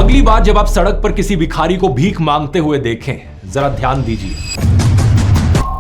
अगली बार जब आप सड़क पर किसी भिखारी को भीख मांगते हुए देखें, जरा ध्यान दीजिए।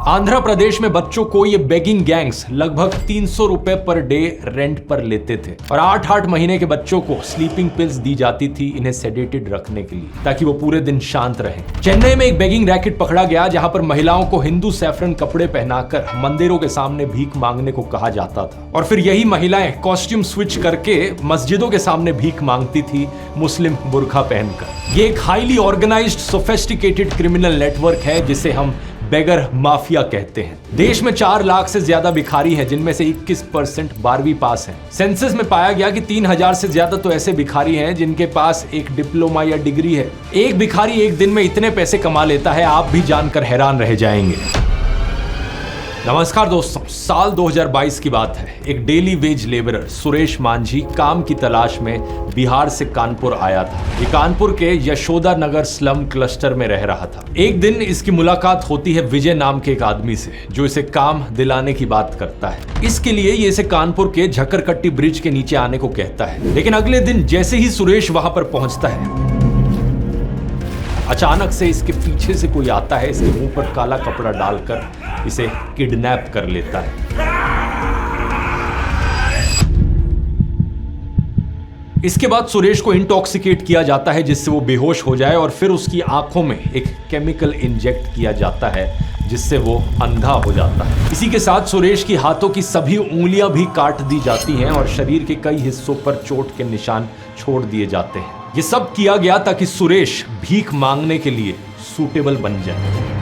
आंध्र प्रदेश में बच्चों को ये बेगिंग गैंग्स लगभग 300 रुपए पर डे रेंट पर लेते थे और 8-8 महीने के बच्चों को स्लीपिंग पिल्स दी जाती थी इन्हें सेडेटेड रखने के लिए, ताकि वो पूरे दिन शांत रहें। चेन्नई में एक बेगिंग रैकेट पकड़ा गया जहां पर महिलाओं को हिंदू सैफरन कपड़े पहनाकर मंदिरों के सामने भीख मांगने को कहा जाता था और फिर यही महिलाएं कॉस्ट्यूम स्विच करके मस्जिदों के सामने भीख मांगती थी मुस्लिम बुर्का पहनकर। ये एक highly organised sophisticated criminal network है जिसे हम बेगर माफिया कहते हैं। देश में 4 लाख से ज्यादा भिखारी हैं, जिनमें से 21% 12वीं पास हैं। सेंसस में पाया गया कि 3000 से ज्यादा तो ऐसे भिखारी हैं जिनके पास एक डिप्लोमा या डिग्री है। एक भिखारी एक दिन में इतने पैसे कमा लेता है, आप भी जानकर हैरान रह जाएंगे। नमस्कार दोस्तों, साल 2022 की बात है। एक daily veg labourer Suresh Manjhi काम की तलाश में बिहार से कानपुर आया था। ये कानपुर के यशोदा नगर स्लम क्लस्टर में रह रहा था। एक दिन इसकी मुलाकात होती है विजय नाम के एक आदमी से, जो इसे काम दिलाने की बात करता है। इसके लिए ये इसे कानपुर के झक्करकट्टी ब्रिज के नीचे आने को कहता है। लेकिन अगले दिन जैसे ही सुरेश वहां पर पहुंचता है, अचानक से इसके पीछे से कोई आता है, इसके मुंह पर काला कपड़ा डालकर इसे किडनैप कर लेता है। इसके बाद सुरेश को इंटॉक्सिकेट किया जाता है जिससे वो बेहोश हो जाए और फिर उसकी आंखों में एक केमिकल इंजेक्ट किया जाता है जिससे वो अंधा हो जाता है। इसी के साथ सुरेश की हाथों की सभी उंगलियां भी काट दी जाती हैं और शरीर के कई हिस्सों पर चोट के निशान छोड़ दिए जाते हैं। ये सब किया गया ताकि सुरेश भीख मांगने के लिए सूटेबल बन जाए।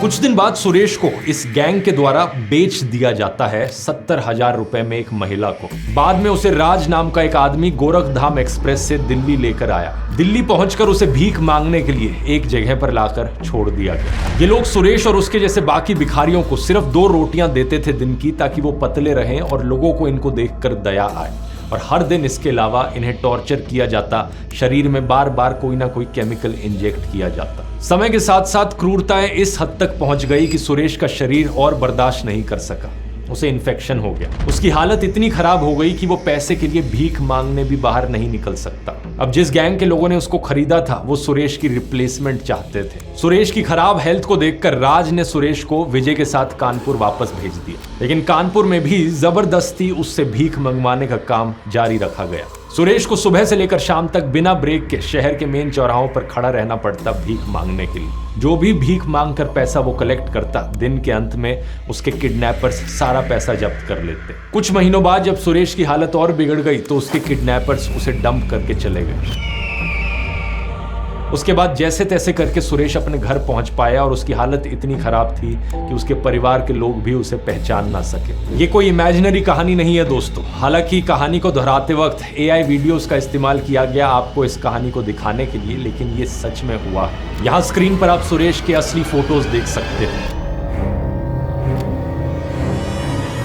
कुछ दिन बाद सुरेश को इस गैंग के द्वारा बेच दिया जाता है 70,000 रुपए में एक महिला को। बाद में उसे राज नाम का एक आदमी गोरखधाम एक्सप्रेस से दिल्ली लेकर आया। दिल्ली पहुंचकर उसे भीख मांगने के लिए एक जगह पर लाकर छोड़ दिया गया। ये लोग सुरेश और उसके जैसे बाकी भिखारियों को सिर्फ 2 रोटियां देते थे दिन की, ताकि वो पतले रहें और लोगों को इनको देखकर दया आए। और हर दिन इसके अलावा इन्हें टॉर्चर किया जाता, शरीर में बार बार कोई ना कोई केमिकल इंजेक्ट किया जाता। समय के साथ साथ क्रूरताएं इस हद तक पहुंच गई कि सुरेश का शरीर और बर्दाश्त नहीं कर सका। उसे इन्फेक्शन हो गया। उसकी हालत इतनी खराब हो गई कि वो पैसे के लिए भीख मांगने भी बाहर नहीं निकल सकता। अब जिस गैंग के लोगों ने उसको खरीदा था वो सुरेश की रिप्लेसमेंट चाहते थे। सुरेश की खराब हेल्थ को देखकर राज ने सुरेश को विजय के साथ कानपुर वापस भेज दिया, लेकिन कानपुर में भी जबरदस्ती उससे भीख मंगवाने का काम जारी रखा गया। सुरेश को सुबह से लेकर शाम तक बिना ब्रेक के शहर के मेन चौराहों पर खड़ा रहना पड़ता भीख मांगने के लिए। जो भी भीख मांगकर पैसा वो कलेक्ट करता, दिन के अंत में उसके किडनैपर्स सारा पैसा जब्त कर लेते। कुछ महीनों बाद जब सुरेश की हालत और बिगड़ गई तो उसके किडनैपर्स उसे डंप करके चले गए। उसके बाद जैसे तैसे करके सुरेश अपने घर पहुंच पाया और उसकी हालत इतनी खराब थी कि उसके परिवार के लोग भी उसे पहचान ना सके। ये कोई इमेजिनरी कहानी नहीं है दोस्तों। हालांकि कहानी को दोहराते वक्त AI वीडियोस का इस्तेमाल किया गया आपको इस कहानी को दिखाने के लिए, लेकिन ये सच में हुआ है। यहाँ स्क्रीन पर आप सुरेश के असली फोटोज देख सकते हो।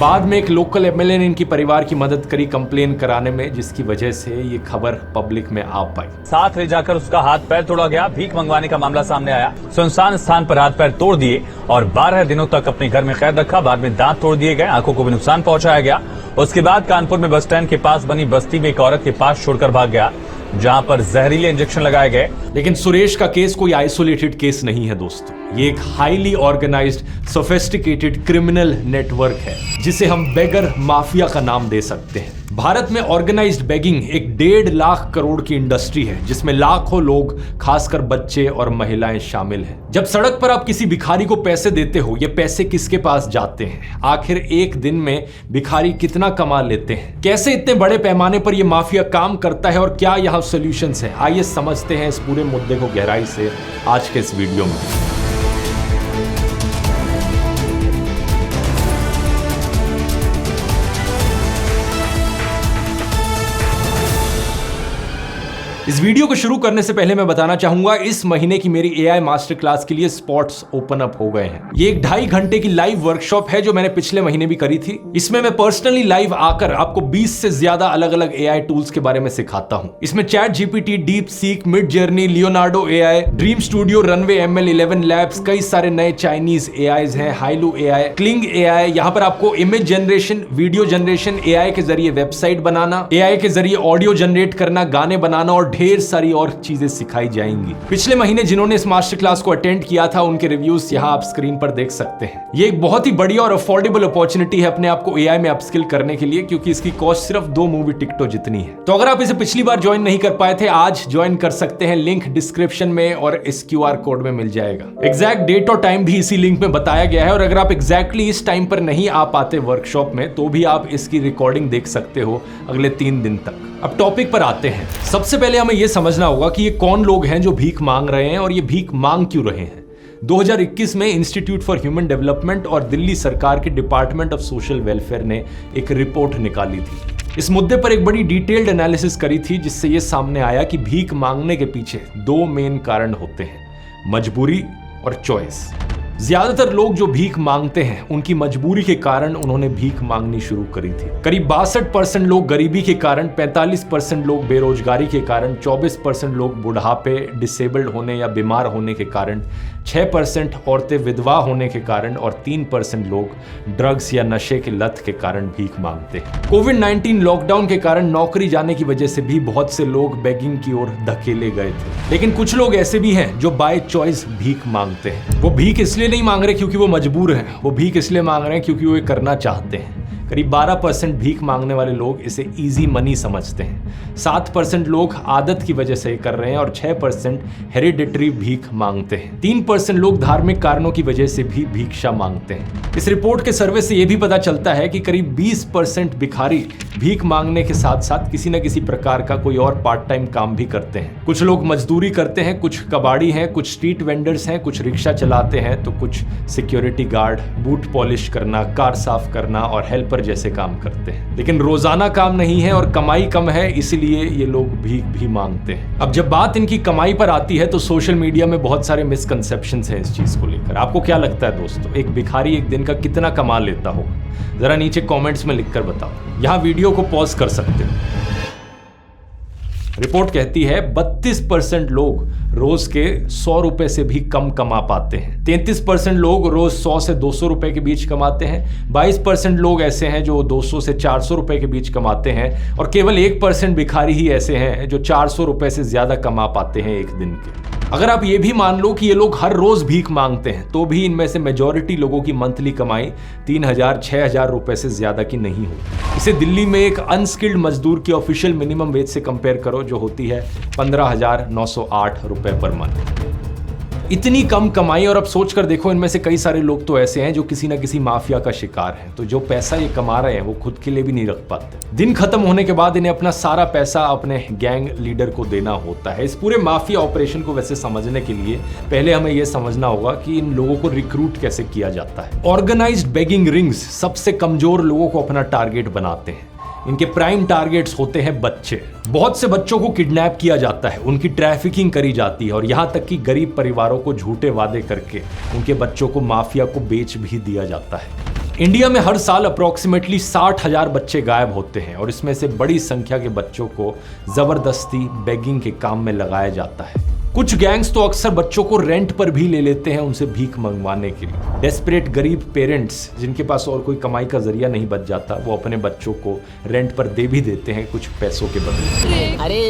बाद में एक लोकल MLA ने इनकी परिवार की मदद करी कंप्लेन कराने में, जिसकी वजह से ये खबर पब्लिक में आ पाई। साथ ले जाकर उसका हाथ पैर तोड़ा गया। भीख मंगवाने का मामला सामने आया। सुनसान स्थान पर हाथ पैर तोड़ दिए और 12 दिनों तक अपने घर में कैद रखा। बाद में दांत तोड़ दिए गए, आंखों को भी नुकसान पहुंचाया गया। उसके बाद कानपुर में बस स्टैंड के पास बनी बस्ती में एक औरत के पास छोड़कर भाग गया, जहां पर जहरीले इंजेक्शन लगाए गए। लेकिन सुरेश का केस कोई आइसोलेटेड केस नहीं है दोस्तों। ये एक highly organised sophisticated criminal network है जिसे हम बेगर माफिया का नाम दे सकते हैं। भारत में ऑर्गेनाइज्ड बेगिंग एक 1.5 लाख करोड़ की इंडस्ट्री है जिसमें लाखों लोग, खासकर बच्चे और महिलाएं शामिल हैं। जब सड़क पर आप किसी भिखारी को पैसे देते हो, ये पैसे किसके पास जाते हैं? आखिर एक दिन में भिखारी कितना कमा लेते हैं? कैसे इतने बड़े पैमाने पर यह माफिया काम करता है और क्या यहाँ सॉल्यूशंस हैं? आइए समझते हैं इस पूरे मुद्दे को गहराई से आज के इस वीडियो में। इस वीडियो को शुरू करने से पहले मैं बताना चाहूंगा, इस महीने की मेरी एआई मास्टर क्लास के लिए स्पॉट्स ओपन अप हो गए हैं। ये एक 2.5 घंटे की लाइव वर्कशॉप है जो मैंने पिछले महीने भी करी थी। इसमें मैं पर्सनली लाइव आकर आपको 20 से ज्यादा अलग अलग एआई टूल्स के बारे में सिखाता हूं। इसमें chat GPT, deep seek, mid journey, Leonardo AI, dream studio, runway ML 11 labs, कई सारे नए चाइनीज एआईज हैं, हाइलू एआई, क्लिंग एआई। यहां पर आपको image generation, video generation, AI के जरिए वेबसाइट बनाना, एआई के जरिए ऑडियो जनरेट करना, गाने बनाना और ढेर सारी और चीजें सिखाई जाएंगी। पिछले महीने जिन्होंने इस मास्टर क्लास को अटेंड किया था उनके रिव्यूज यहां आप स्क्रीन पर देख सकते हैं। ये एक बहुत ही बढ़िया और अफोर्डेबल अपॉर्चुनिटी है अपने आप को एआई में अपस्किल करने के लिए, क्योंकि इसकी कॉस्ट सिर्फ 2 मूवी टिकटों जितनी है। तो अगर आप इसे पिछली बार ज्वाइन नहीं कर पाए थे, आज ज्वाइन कर सकते हैं। लिंक डिस्क्रिप्शन में और इस QR कोड में मिल जाएगा। एग्जैक्ट डेट और टाइम भी इसी लिंक में बताया गया है, और अगर आप एग्जैक्टली इस टाइम पर नहीं आ पाते वर्कशॉप में तो भी आप इसकी रिकॉर्डिंग देख सकते हो अगले 3 दिन तक। अब टॉपिक पर आते हैं। सबसे पहले हमें यह समझना होगा कि ये कौन लोग हैं जो भीख मांग रहे हैं और ये भीख मांग क्यों रहे हैं। 2021 में इंस्टीट्यूट फॉर ह्यूमन डेवलपमेंट और दिल्ली सरकार के डिपार्टमेंट ऑफ सोशल वेलफेयर ने एक रिपोर्ट निकाली थी। इस मुद्दे पर एक बड़ी डिटेल्ड एनालिसिस करी थी, जिससे यह सामने आया कि भीख मांगने के पीछे 2 मेन कारण होते हैं, मजबूरी और चॉइस। ज्यादातर लोग जो भीख मांगते हैं उनकी मजबूरी के कारण उन्होंने भीख मांगनी शुरू करी थी। करीब 62% लोग गरीबी के कारण, 45% लोग बेरोजगारी के कारण, 24% लोग बुढ़ापे, डिसेबल्ड होने या बीमार होने के कारण, 6% औरतें विधवा होने के कारण और 3% लोग ड्रग्स या नशे के लत के कारण भीख मांगते हैं। कोविड-19 लॉकडाउन के कारण नौकरी जाने की वजह से भी बहुत से लोग बेगिंग की ओर धकेले गए थे। लेकिन कुछ लोग ऐसे भी हैं जो बाय चॉइस भीख मांगते हैं। वो भीख इसलिए नहीं मांग रहे क्योंकि वो मजबूर हैं, वो भीख इसलिए मांग रहे हैं क्योंकि वो ये करना चाहते हैं। करीब 12% भीख मांगने वाले लोग इसे इजी मनी समझते हैं, 7% लोग आदत की वजह से कर रहे हैं और 6% हेरिडिटरी भीख मांगते हैं। 3% लोग धार्मिक कारणों की वजह से भी भिक्षा मांगते हैं। इस रिपोर्ट के सर्वे से यह भी पता चलता है कि करीब 20% भिखारी भीख मांगने के साथ साथ किसी न किसी प्रकार का कोई और पार्ट टाइम काम भी करते हैं। कुछ लोग मजदूरी करते हैं, कुछ कबाड़ी हैं, कुछ स्ट्रीट वेंडर्स हैं, कुछ रिक्शा चलाते हैं, तो कुछ सिक्योरिटी गार्ड, बूट पॉलिश करना, कार साफ करना और हेल्पर जैसे काम करते हैं। लेकिन रोजाना काम नहीं है और कमाई कम है, इसलिए ये लोग भीख भी मांगते हैं। अब जब बात इनकी कमाई पर आती है तो सोशल मीडिया में बहुत सारे मिसकंसेप्शंस हैं इस चीज को लेकर। आपको क्या लगता है दोस्तों, एक भिखारी एक दिन का कितना कमा लेता होगा? जरा नीचे कमेंट्स में लिखकर बताओ। यहां वीडियो को पॉज कर सकते हो। रिपोर्ट कहती है 32% लोग रोज के 100 रुपए से भी कम कमा पाते हैं, 33% लोग रोज 100 से 200 रुपए के बीच कमाते हैं, 22% लोग ऐसे हैं जो 200 से 400 रुपए के बीच कमाते हैं और केवल 1% भिखारी ही ऐसे हैं जो 400 रुपए से ज्यादा कमा पाते हैं एक दिन के। अगर आप ये भी मान लो कि ये लोग हर रोज भीख मांगते हैं तो भी इनमें से मेजॉरिटी लोगों की मंथली कमाई 3000-6000 रुपए से ज्यादा की नहीं होती। इसे दिल्ली में एक अनस्किल्ड मजदूर की ऑफिशियल मिनिमम वेज से कंपेयर करो जो होती है 15,908 रुपए पर मंथ। इतनी कम कमाई, और अब सोच कर देखो इनमें से कई सारे लोग तो ऐसे हैं जो किसी ना किसी माफिया का शिकार हैं। तो जो पैसा ये कमा रहे हैं वो खुद के लिए भी नहीं रख पाते। दिन खत्म होने के बाद इन्हें अपना सारा पैसा अपने गैंग लीडर को देना होता है। इस पूरे माफिया ऑपरेशन को वैसे समझने के लिए पहले हमें यह समझना होगा कि इन लोगों को रिक्रूट कैसे किया जाता है। ऑर्गेनाइज्ड बेगिंग रिंग्स सबसे कमजोर लोगों को अपना टारगेट बनाते हैं। इनके प्राइम टारगेट्स होते हैं बच्चे। बहुत से बच्चों को किडनैप किया जाता है, उनकी ट्रैफिकिंग करी जाती है और यहां तक कि गरीब परिवारों को झूठे वादे करके उनके बच्चों को माफिया को बेच भी दिया जाता है। इंडिया में हर साल अप्रोक्सीमेटली 60,000 बच्चे गायब होते हैं और इसमें से बड़ी संख्या के बच्चों को जबरदस्ती बेगिंग के काम में लगाया जाता है। कुछ गैंग्स तो अक्सर बच्चों को रेंट पर भी ले लेते हैं उनसे भीख मंगवाने के लिए। डेस्परेट गरीब पेरेंट्स जिनके पास और कोई कमाई का जरिया नहीं बच जाता, वो अपने बच्चों को रेंट पर दे भी देते हैं कुछ पैसों के बदले। अरे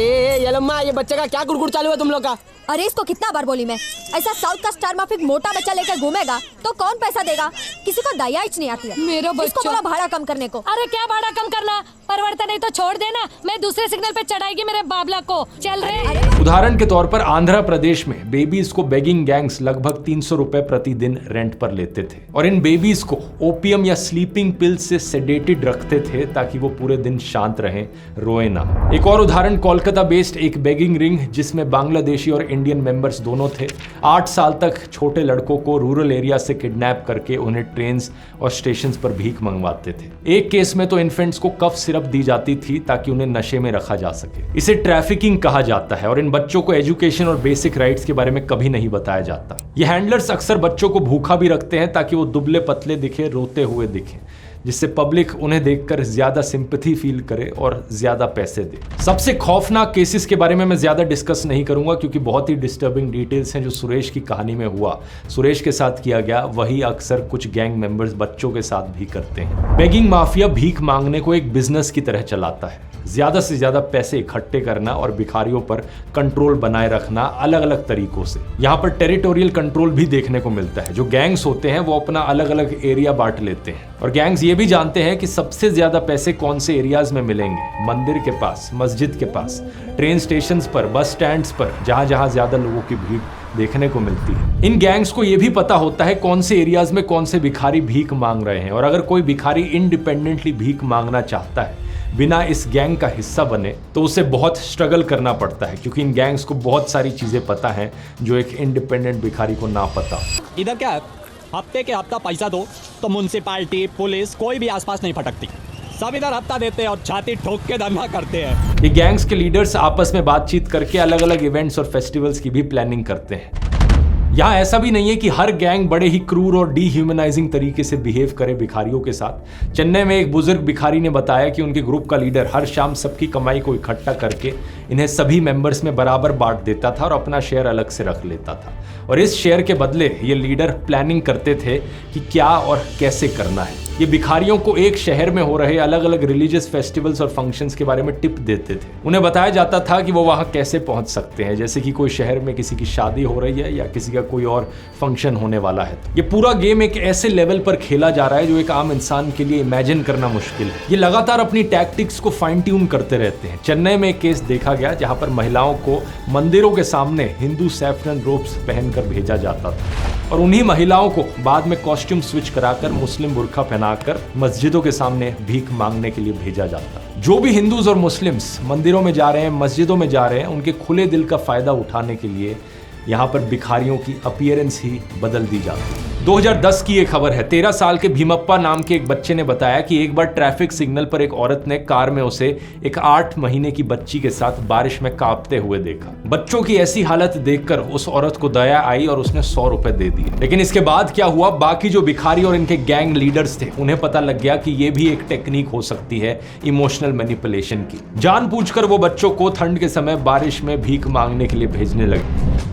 यलम्मा, ये बच्चे का क्या गुड़गुड़ चालू है तुम लोग का? अरे इसको कितना बार बोली मैं, ऐसा साउथ का स्टार माफिक मोटा बच्चा लेकर घूमेगा तो कौन पैसा देगा? किसी को दया ही नहीं आती है। मेरा बच्चा, इसको बोला भाड़ा कम करने को। अरे क्या भाड़ा कम करना, परिवर्तन नहीं तो छोड़ देना, मैं दूसरे सिग्नल पे चढ़ाएगी मेरे बाबला को। चल रहे। उदाहरण के तौर पर आंध्र प्रदेश में बेबीज को बेगिंग गैंग्स लगभग 300 रुपए प्रतिदिन रेंट पर लेते थे और इन बेबीज को ओपियम या स्लीपिंग पिल से सेडेटेड रखते थे ताकि वो पूरे दिन शांत रहें, रोए ना। एक और उदाहरण कोलकाता बेस्ड एक बेगिंग रिंग जिसमें बांग्लादेशी और इंडियन मेंबर्स दोनों थे। 8 साल तक छोटे लड़कों को रूरल एरिया से किडनैप करके उन्हें ट्रेन्स और स्टेशंस पर भीख मंगवाते थे। एक केस में तो इन्फेंट्स को कफ सिरप सिरप दी जाती थी ताकि उन्हें नशे में रखा जा सके। इसे ट्रैफिकिंग कहा जाता है और इन बच्चों को एजुकेशन और बेसिक राइट्स के बारे में कभी नहीं बताया जाता। ये हैंडलर्स अक्सर बच्चों को भूखा भी रखते हैं ताकि वो दुबले पतले दिखे, रोते हुए दिखे, जिससे पब्लिक उन्हें देखकर ज्यादा सिंपैथी फील करे और ज्यादा पैसे दे। सबसे खौफनाक केसेस के बारे में मैं ज्यादा डिस्कस नहीं करूंगा क्योंकि बहुत ही डिस्टर्बिंग डिटेल्स हैं जो सुरेश की कहानी में हुआ, सुरेश के साथ किया गया, वही अक्सर कुछ गैंग मेंबर्स बच्चों के साथ भी करते हैं। बेगिंग माफिया भीख मांगने को एक बिजनेस की तरह चलाता है। ज्यादा से ज्यादा पैसे इकट्ठे करना और भिखारियों पर कंट्रोल बनाए रखना अलग अलग तरीकों से। यहाँ पर टेरिटोरियल कंट्रोल भी देखने को मिलता है। जो गैंग्स होते हैं वो अपना अलग अलग एरिया बांट लेते हैं और गैंग्स ये भी जानते हैं कि सबसे ज्यादा पैसे कौन से एरियाज में मिलेंगे। मंदिर के पास, मस्जिद के पास, ट्रेन स्टेशन पर, बस स्टैंड पर, जहां जहां ज्यादा लोगों की भीड़ देखने को मिलती है। इन गैंग्स को यह भी पता होता है कौन से एरियाज में कौन से भिखारी भीख मांग रहे हैं और अगर कोई भिखारी इंडिपेंडेंटली भीख मांगना चाहता है बिना इस गैंग का हिस्सा बने तो उसे बहुत स्ट्रगल करना पड़ता है क्योंकि इन गैंग्स को बहुत सारी चीजें पता हैं जो एक इंडिपेंडेंट भिखारी को ना पता। इधर क्या है, हफ्ते के हफ्ता पैसा दो तो म्युनिसिपैलिटी, पुलिस कोई भी आसपास नहीं फटकती। सब इधर हफ्ता देते हैं और छाती ठोक के धरना करते हैं। ये गैंग्स के लीडर्स आपस में बातचीत करके अलग अलग इवेंट्स और फेस्टिवल्स की भी प्लानिंग करते हैं। यहाँ ऐसा भी नहीं है कि हर गैंग बड़े ही क्रूर और डीह्यूमनाइजिंग तरीके से बिहेव करे भिखारियों के साथ। चेन्नई में एक बुजुर्ग भिखारी ने बताया कि उनके ग्रुप का लीडर हर शाम सबकी कमाई को इकट्ठा करके इन्हें सभी मेंबर्स में बराबर बांट देता था और अपना शेयर अलग से रख लेता था और इस शेयर के बदले ये लीडर प्लानिंग करते थे कि क्या और कैसे करना है। ये भिखारियों को एक शहर में हो रहे अलग अलग रिलीजियस फेस्टिवल्स और फंक्शंस के बारे में टिप देते थे। उन्हें बताया जाता था कि वो वहां कैसे पहुंच सकते हैं, जैसे कि कोई शहर में किसी की शादी हो रही है या किसी का कोई और फंक्शन होने वाला है। ये पूरा गेम एक ऐसे लेवल पर खेला जा रहा है जो एक आम इंसान के लिए इमेजिन करना मुश्किल है। ये लगातार अपनी टैक्टिक्स को फाइन ट्यून करते रहते हैं। चेन्नई में एक केस देखा गया जहां पर महिलाओं को मंदिरों के सामने हिंदू सैफरन रोब्स पहनकर भेजा जाता था और उन्हीं महिलाओं को बाद में कॉस्ट्यूम स्विच कराकर मुस्लिम बुर्का पहनाकर मस्जिदों के सामने भीख मांगने के लिए भेजा जाता। जो भी हिंदूज और मुस्लिम्स मंदिरों में जा रहे हैं, मस्जिदों में जा रहे हैं, उनके खुले दिल का फायदा उठाने के लिए यहाँ पर भिखारियों की अपीयरेंस ही बदल दी जाती है। 2010 की एक खबर है। 13 साल के भीमप्पा नाम के एक बच्चे ने बताया कि एक बार ट्रैफिक सिग्नल पर एक औरत ने कार में उसे एक 8 महीने की बच्ची के साथ बारिश में कांपते हुए देखा। बच्चों की ऐसी हालत देखकर उस औरत को दया आई और उसने 100 रुपए दे दिए। लेकिन इसके बाद क्या हुआ, बाकी जो भिखारी और इनके गैंग लीडर्स थे उन्हें पता लग गया कि ये भी एक टेक्निक हो सकती है इमोशनल मैनिपुलेशन की। जानबूझकर वो बच्चों को ठंड के समय बारिश में भीख मांगने के लिए भेजने लगे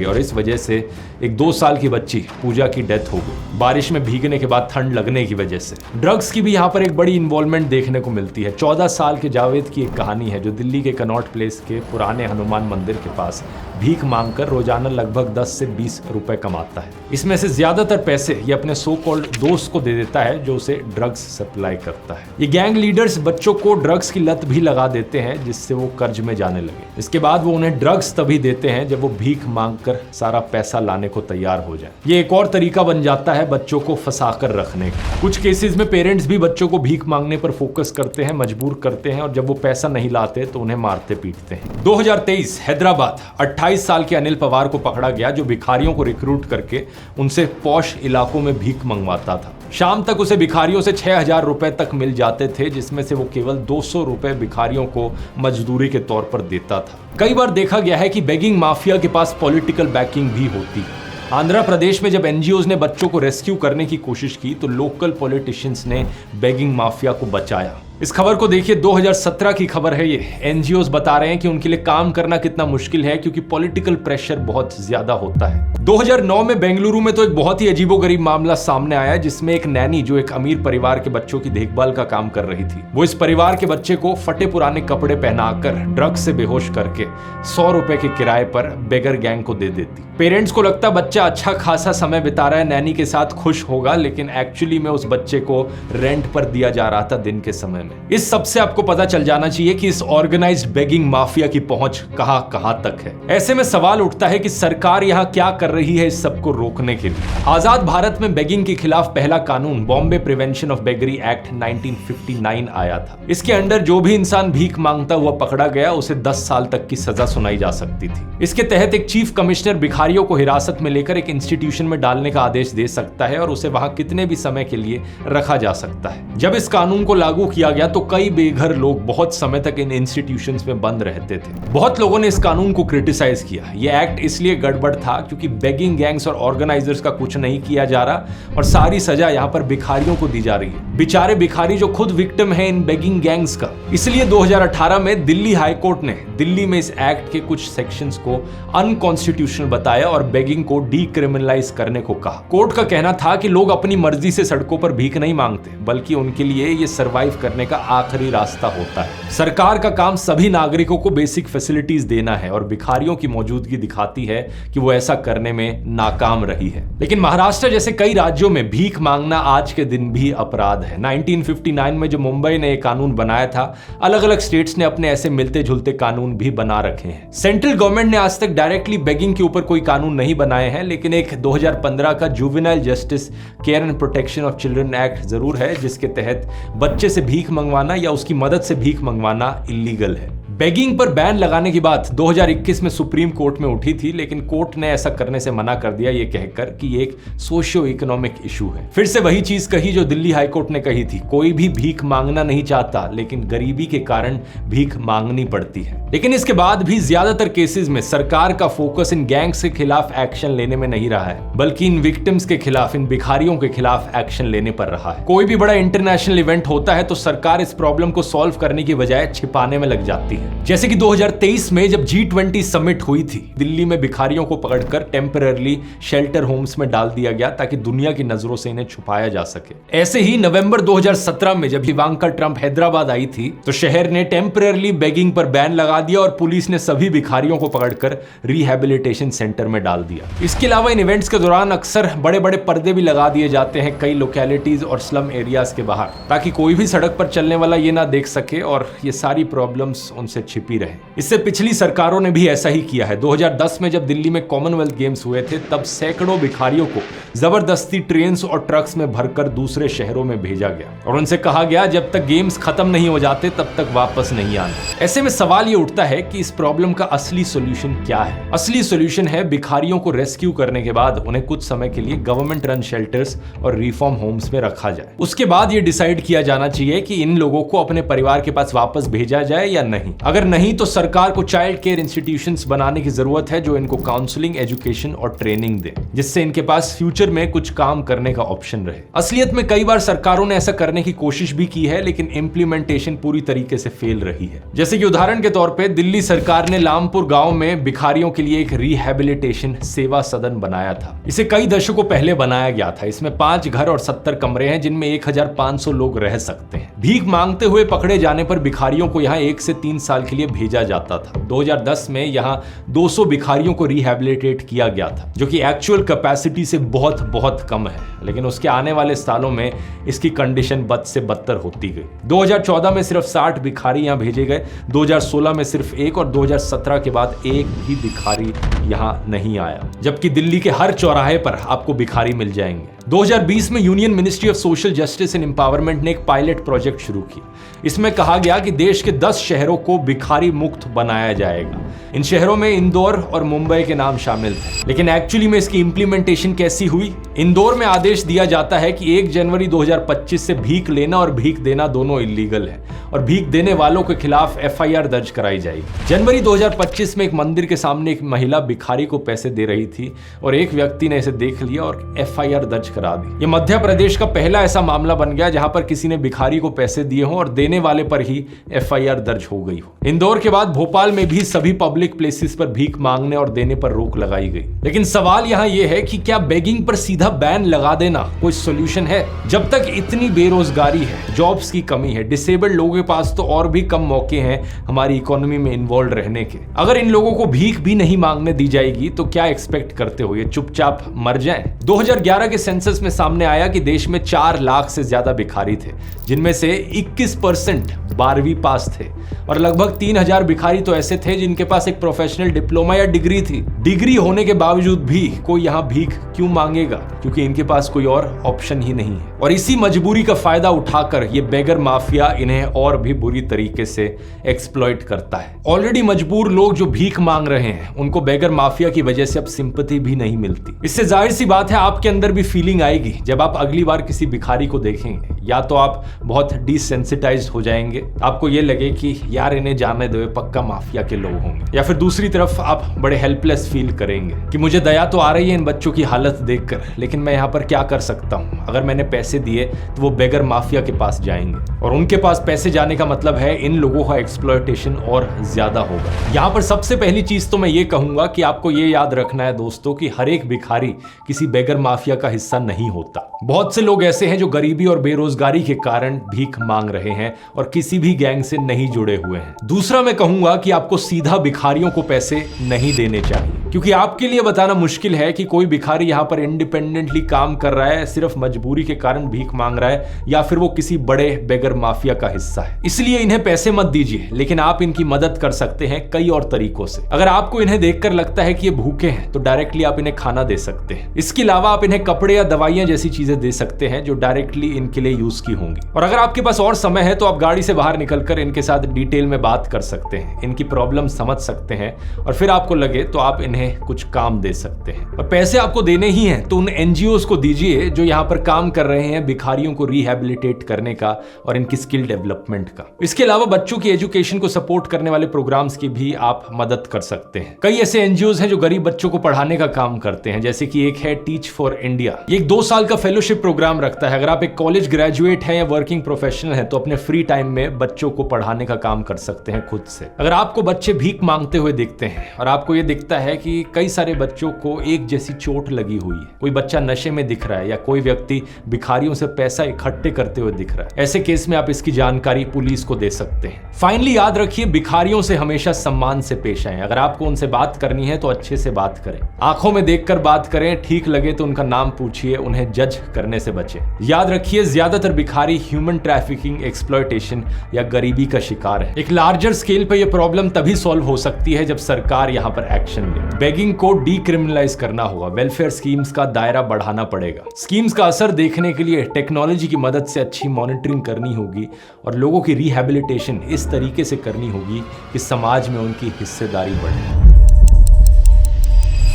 और इस वजह से एक 2 साल की बच्ची पूजा की डेथ हो गई बारिश में भीगने के बाद ठंड लगने की वजह से। ड्रग्स की भी यहाँ पर एक बड़ी इन्वॉल्वमेंट देखने को मिलती है। 14 साल के जावेद की एक कहानी है जो दिल्ली के कनॉट प्लेस के पुराने हनुमान मंदिर के पास भीख मांगकर रोजाना लगभग 10 से 20 रुपए कमाता है। इसमें से ज्यादातर पैसे ये अपने सो कॉल्ड दोस्त को दे देता है जो उसे ड्रग्स सप्लाई करता है। ये गैंग लीडर्स बच्चों को ड्रग्स की लत भी लगा देते हैं जिससे वो कर्ज में जाने लगे। इसके बाद वो उन्हें ड्रग्स तभी देते हैं जब वो भीख मांगकर सारा पैसा लाने को तैयार हो जाए। ये एक और तरीका बन जाता है बच्चों को फंसाकर रखने का। कुछ केसेस में पेरेंट्स भी बच्चों को भीख मांगने पर फोकस करते हैं, मजबूर करते हैं और जब वो पैसा नहीं लाते तो उन्हें मारते पीटते हैं। 2023 हैदराबाद 28 साल के अनिल पवार को पकड़ा गया जो भिखारियों को रिक्रूट करके उनसे पॉश इलाकों में भीख मंगवाता था। शाम तक उसे भिखारियों से 6000 रुपए तक मिल जाते थे जिसमें से वो केवल 200 रुपए भिखारियों को मजदूरी के तौर पर देता था। कई बार देखा गया है कि बेगिंग माफिया के पास पॉलिटिकल बैकिंग भी होती है। आंध्र प्रदेश में जब एनजीओज ने बच्चों को रेस्क्यू करने की कोशिश की तो लोकल पॉलिटिशियंस ने बेगिंग माफिया को बचाया। इस खबर को देखिए, 2017 की खबर है ये। एनजीओज बता रहे हैं कि उनके लिए काम करना कितना मुश्किल है क्योंकि पॉलिटिकल प्रेशर बहुत ज्यादा होता है। 2009 में बेंगलुरु में तो एक बहुत ही अजीबोगरीब मामला सामने आया जिसमें एक नैनी जो एक अमीर परिवार के बच्चों की देखभाल का काम कर रही थी, वो इस परिवार के बच्चे को फटे पुराने कपड़े पहनाकर ड्रग्स से बेहोश करके 100 रुपए के किराए पर बेगर गैंग को दे देती। पेरेंट्स को लगता बच्चा अच्छा खासा समय बिता रहा है, नैनी के साथ खुश होगा, लेकिन एक्चुअली में उस बच्चे को रेंट पर दिया जा रहा था दिन के समय में। इस सब से आपको पता चल जाना चाहिए कि इस ऑर्गेनाइज्ड बेगिंग माफिया की पहुंच कहां तक है। ऐसे में सवाल उठता है कि सरकार यहां क्या कर रही है इस सब को रोकने के लिए। आजाद भारत में बेगिंग के खिलाफ पहला कानून Bombay prevention of beggary act 1959 आया था। इसके अंडर जो भी इंसान भीख मांगता हुआ पकड़ा गया उसे 10 साल तक की सजा सुनाई जा सकती थी। इसके तहत एक चीफ कमिश्नर भिखारियों को हिरासत में लेकर एक इंस्टीट्यूशन में डालने का आदेश दे सकता है और उसे वहां कितने भी समय के लिए रखा जा सकता है। जब इस कानून को लागू किया गया तो कई बेघर लोग बहुत समय तक इन इंस्टीट्यूशंस में बंद रहते थे। बहुत लोगों ने इस कानून को क्रिटिसाइज किया। ये एक्ट इसलिए गड़बड़ था क्योंकि बेगिंग गैंग्स और ऑर्गेनाइजर्स का कुछ नहीं किया जा रहा और सारी सजा यहाँ पर भिखारियों को दी जा रही है, बेचारे भिखारी जो खुद विक्टिम है इन बेगिंग गैंग्स का। इसलिए 2018 में दिल्ली हाई कोर्ट ने दिल्ली में इस एक्ट के कुछ सेक्शंस को अनकॉन्स्टिट्यूशनल बताया और बेगिंग को डीक्रिमिनलाइज करने को कहा। कोर्ट का कहना था कि लोग अपनी मर्जी से सड़कों पर भीख नहीं मांगते, बल्कि उनके लिए ये सरवाइव करने का आखिरी रास्ता होता है। सरकार का काम सभी नागरिकों को बेसिक फैसिलिटीज देना है और भिखारियों की मौजूदगी दिखाती है कि वो ऐसा करने में नाकाम रही है। लेकिन महाराष्ट्र जैसे कई राज्यों में भीख मांगना आज के दिन भी अपराध है। 1959 में जो मुंबई ने एक कानून बनाया था, अलग अलग स्टेट्स ने अपने ऐसे मिलते जुलते कानून भी बना रखे हैं। सेंट्रल गवर्नमेंट ने आज तक डायरेक्टली बेगिंग के ऊपर कोई कानून नहीं बनाए हैं, लेकिन एक 2015 का juvenile justice care and protection of children act जरूर है, जिसके तहत बच्चे से भीख मंगवाना या उसकी मदद से भीख मंगवाना इलीगल है। बेगिंग पर बैन लगाने की बात 2021 में सुप्रीम कोर्ट में उठी थी, लेकिन कोर्ट ने ऐसा करने से मना कर दिया, ये कहकर कि ये एक सोशियो इकोनॉमिक इशू है। फिर से वही चीज कही जो दिल्ली हाई कोर्ट ने कही थी, कोई भी भीख मांगना नहीं चाहता, लेकिन गरीबी के कारण भीख मांगनी पड़ती है। लेकिन इसके बाद भी ज्यादातर केसेस में सरकार का फोकस इन गैंग्स के खिलाफ एक्शन लेने में नहीं रहा है, बल्कि इन विक्टिम्स के खिलाफ, इन भिखारियों के खिलाफ एक्शन लेने पर रहा है। कोई भी बड़ा इंटरनेशनल इवेंट होता है तो सरकार इस प्रॉब्लम को सॉल्व करने की बजाय छिपाने में लग जाती है। जैसे कि 2023 में जब G20 समिट हुई थी, दिल्ली में भिखारियों को पकड़कर टेम्पररी शेल्टर होम्स में डाल दिया गया ताकि दुनिया की नजरों से इन्हें छुपाया जा सके। ऐसे ही नवंबर 2017 में जब इवांका ट्रंप हैदराबाद आई थी तो शहर ने टेम्पररी बेगिंग पर बैन लगा दिया और पुलिस ने सभी भिखारियों को पकड़कर रिहैबिलिटेशन सेंटर में डाल दिया। इसके अलावा इन इवेंट्स के दौरान अक्सर बड़े बड़े पर्दे भी लगा दिए जाते हैं कई लोकेलिटीज और स्लम एरियाज के बाहर, ताकि कोई भी सड़क पर चलने वाला ये ना देख सके और ये सारी प्रॉब्लम्स उनसे छिपी रहे। इससे पिछली सरकारों ने भी ऐसा ही किया है। 2010 में जब दिल्ली में कॉमनवेल्थ गेम्स हुए थे, तब सैकड़ों भिखारियों को जबरदस्ती ट्रेन्स और ट्रक्स में भरकर दूसरे शहरों में भेजा गया और उनसे कहा गया जब तक गेम्स खत्म नहीं हो जाते तब तक वापस नहीं आना। ऐसे में सवाल ये उठता है कि इस प्रॉब्लम का असली सॉल्यूशन क्या है? असली सॉल्यूशन है भिखारियों को रेस्क्यू करने के बाद उन्हें कुछ समय के लिए गवर्नमेंट रन शेल्टर्स और रिफॉर्म होम्स में रखा जाए। उसके बाद ये डिसाइड किया जाना चाहिए कि इन लोगों को अपने परिवार के पास वापस भेजा जाए या नहीं। अगर नहीं तो सरकार को चाइल्ड केयर इंस्टीट्यूशंस बनाने की जरूरत है जो इनको काउंसलिंग, एजुकेशन और ट्रेनिंग दे, जिससे इनके पास फ्यूचर में कुछ काम करने का ऑप्शन रहे। असलियत में कई बार सरकारों ने ऐसा करने की कोशिश भी की है, लेकिन इंप्लीमेंटेशन पूरी तरीके से फेल रही है। जैसे कि उदाहरण के तौर पे दिल्ली सरकार ने लामपुर गांव में भिखारियों के लिए एक रिहैबिलिटेशन सेवा सदन बनाया था। इसे कई दशकों पहले बनाया गया था। इसमें 5 घर और 70 कमरे हैं जिनमें 1500 लोग रह सकते हैं। भीख मांगते हुए पकड़े जाने पर भिखारियों को यहाँ 1 से 3 साल के लिए भेजा जाता था। 2010 में यहाँ 200 भिखारियों को रिहैबिलिटेट किया गया था, जो कि एक्चुअल कैपेसिटी से बहुत बहुत कम है। लेकिन उसके आने वाले सालों में इसकी कंडीशन बद से बदतर होती गई। 2014 में सिर्फ 60 भिखारी यहाँ भेजे गए, 2016 में सिर्फ 1 और 2017 के बाद एक भी भिखारी यहाँ नहीं आया, जबकि दिल्ली के हर चौराहे पर आपको भिखारी मिल जाएंगे। 2020 में union ministry of social justice and empowerment ने एक पायलट प्रोजेक्ट शुरू किया। इसमें कहा गया कि देश के 10 शहरों को भिखारी मुक्त बनाया जाएगा। इन शहरों में इंदौर और मुंबई के नाम शामिल थे, लेकिन एक्चुअली में इसकी इंप्लीमेंटेशन कैसी हुई? इंदौर में आदेश दिया जाता है कि 1 जनवरी 2025 से भीख लेना और भीख देना दोनों इलीगल है और भीख देने वालों के खिलाफ FIR दर्ज कराई जाएगी। जनवरी 2025 में एक मंदिर के सामने एक महिला भिखारी को पैसे दे रही थी और एक व्यक्ति ने इसे देख लिया और FIR दर्ज करा दी। ये मध्य प्रदेश का पहला ऐसा मामला बन गया जहां पर किसी ने भिखारी को पैसे दिए हों और देने वाले पर ही FIR दर्ज हो गई हो। इंदौर के बाद भोपाल में भी सभी पब्लिक प्लेसेस पर भीख मांगने और देने पर रोक लगाई गई। लेकिन सवाल यहाँ यह है कि क्या बेगिंग पर सीधा बैन लगा देना कोई सोल्यूशन है? जब तक इतनी बेरोजगारी है, जॉब्स की कमी है, डिसेबल्ड लोगों के पास तो और भी कम मौके हैं हमारी इकोनॉमी में इन्वॉल्व रहने के। अगर इन लोगों को भीख भी नहीं मांगने दी जाएगी तो क्या एक्सपेक्ट करते हो ये चुपचाप मर जाएं? 2011 के सेंसस में सामने आया कि देश में 4 लाख से ज्यादा भिखारी थे, जिनमें से 21% 12वीं पास थे और लगभग 3000 भिखारी तो ऐसे थे जिनके पास एक प्रोफेशनल डिप्लोमा या डिग्री थी। डिग्री होने के बावजूद भी कोई यहाँ भीख क्यों मांगेगा? क्योंकि इनके पास कोई और ऑप्शन ही नहीं है। और इसी मजबूरी का फायदा उठाकर ये बेगर माफिया इन्हें और भी बुरी तरीके से एक्सप्लॉइट करता है। ऑलरेडी मजबूर लोग जो भीख मांग रहे हैं उनको बेगर माफिया की वजह से अब सिंपैथी भी नहीं मिलती। इससे जाहिर सी बात है आपके अंदर भी फीलिंग आएगी जब आप अगली बार किसी भिखारी को देखेंगे। या तो आप बहुत डिसेंसिटाइज्ड हो जाएंगे, आपको ये लगे कि यार इन्हें जाने दो, पक्का माफिया के लोग होंगे। या फिर दूसरी तरफ आप बड़े हेल्पलेस फील करेंगे कि मुझे दया तो आ रही है इन बच्चों की हालत देखकर, लेकिन मैं यहाँ पर क्या कर सकता हूँ। अगर मैंने पैसे दिए तो वो बेगर माफिया के पास जाएंगे और उनके पास पैसे जाने का मतलब है इन लोगों का एक्सप्लॉयटेशन और ज्यादा होगा। यहाँ पर सबसे पहली चीज तो मैं ये कहूंगा कि आपको ये याद रखना है दोस्तों कि हर एक भिखारी किसी बेगर माफिया का हिस्सा नहीं होता। बहुत से लोग ऐसे हैं जो गरीबी और बेरोजगारी के कारण भीख मांग रहे हैं और किसी भी गैंग से नहीं जुड़े हुए हैं। दूसरा मैं कहूंगा कि आपको सीधा भिखारियों को पैसे नहीं देने चाहिए, क्योंकि आपके लिए बताना मुश्किल है कि कोई भिखारी यहाँ पर इंडिपेंडेंटली काम कर रहा है, सिर्फ मजबूरी के कारण भीख मांग रहा है, या फिर वो किसी बड़े बेगर माफिया का हिस्सा है। इसलिए इन्हें पैसे मत दीजिए, लेकिन आप इनकी मदद कर सकते हैं कई और तरीकों से। अगर आपको इन्हें देखकर लगता है कि ये भूखे हैं तो डायरेक्टली आप इन्हें खाना दे सकते हैं। इसके अलावा आप इन्हें कपड़े या दवाइयां जैसी चीजें दे सकते हैं जो डायरेक्टली इनके लिए यूज की होंगी। और अगर आपके पास और समय है तो आप गाड़ी से बाहर निकलकर इनके साथ डिटेल में बात कर सकते हैं, इनकी प्रॉब्लम समझ सकते हैं और फिर आपको लगे तो आप इन्हें कुछ काम दे सकते हैं। और पैसे आपको देने ही हैं तो उन एनजीओज को दीजिए जो यहाँ पर काम कर रहे हैं भिखारियों को रिहैबिलिटेट करने का और इनकी स्किल डेवलपमेंट का। इसके अलावा बच्चों की एजुकेशन को सपोर्ट करने वाले प्रोग्राम्स की भी आप मदद कर सकते हैं। कई ऐसे एनजीओज हैं जो गरीब बच्चों को पढ़ाने का काम करते हैं, जैसे कि एक है टीच फॉर इंडिया। ये एक 2 साल का फेलोशिप प्रोग्राम रखता है। अगर आप एक कॉलेज ग्रेजुएट हैं या वर्किंग प्रोफेशनल हैं तो अपने फ्री टाइम में बच्चों को पढ़ाने का काम कर सकते हैं खुद से। अगर आपको बच्चे भीख मांगते हुए दिखते हैं और आपको ये दिखता है कि कई सारे बच्चों को एक जैसी चोट लगी हुई है, कोई बच्चा नशे में दिख रहा है या कोई व्यक्ति भिखारियों से पैसा इकट्ठे करते हुए दिख रहा है, ऐसे केस में आप इसकी जानकारी पुलिस को दे सकते हैं। फाइनली याद रखिए, भिखारियों से हमेशा सम्मान से पेश आएं। अगर आपको उनसे बात करनी है तो अच्छे से बात करें, आंखों में देखकर बात करें, ठीक लगे तो उनका नाम पूछिए, उन्हें जज करने से बचें। याद रखिए, ज्यादातर भिखारी ह्यूमन ट्रैफिकिंग, एक्सप्लॉयटेशन या गरीबी का शिकार है। एक लार्जर स्केल पर यह प्रॉब्लम तभी सॉल्व हो सकती है जब सरकार यहां पर एक्शन ले। बेगिंग को डीक्रिमिनलाइज करना होगा, वेलफेयर स्कीम्स का दायरा बढ़ाना पड़ेगा, स्कीम्स का असर देखने के लिए टेक्नोलॉजी की मदद से अच्छी मॉनिटरिंग करनी होगी और लोगों की रिहैबिलिटेशन इस तरीके से करनी होगी कि समाज में उनकी हिस्सेदारी बढ़े।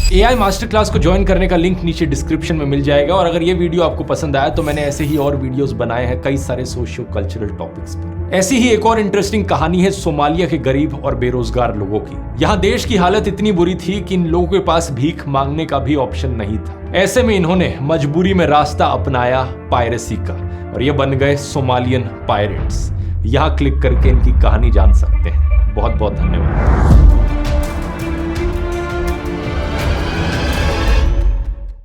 AI मास्टर क्लास को ज्वाइन करने का लिंक नीचे डिस्क्रिप्शन में मिल जाएगा। और अगर ये वीडियो आपको पसंद आया तो मैंने ऐसे ही और वीडियोस बनाए हैं कई सारे सोशियो कल्चरल टॉपिक्स पर। ऐसी ही एक और इंटरेस्टिंग कहानी है सोमालिया के गरीब और बेरोजगार लोगों की। यहाँ देश की हालत इतनी बुरी थी कि इन लोगों के पास भीख मांगने का भी ऑप्शन नहीं था। ऐसे में इन्होंने मजबूरी में रास्ता अपनाया पायरेसी का और ये बन गए सोमालियन पायरेट्स। यहाँ क्लिक करके इनकी कहानी जान सकते हैं। बहुत बहुत धन्यवाद।